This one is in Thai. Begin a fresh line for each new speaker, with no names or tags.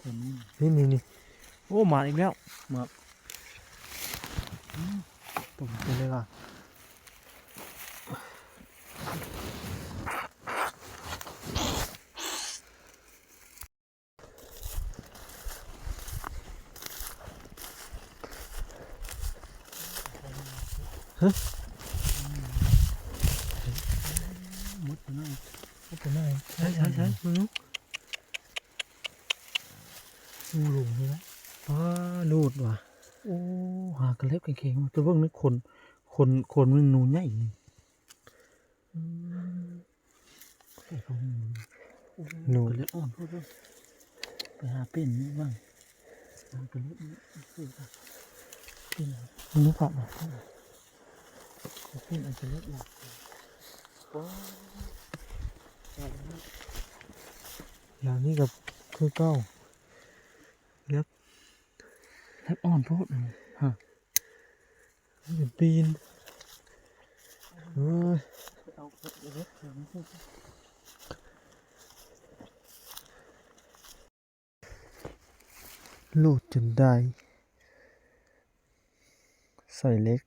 นี่โอ้มาอีกแล้วมาตุ่มไปเลยว่ะฮะมุดไปไหนใช่มึงงูหลงเลยนะว้าดูดว่ะโอ้หากระเล็บกางเกงจะเบิ่งนึกคนมันนูนใหญ่นูกระเล็บอ่อนพูดไปหาเป็นนี่บ้างกระเล็บนี่คือเป็นมันนึกผักอ่ะเป็นอันกระเล็บหลักอย่างนี้กับคือเก้าเล็บอ่อนพูดฮะเป็นปีนโหลดจนได้ใส่เล็ก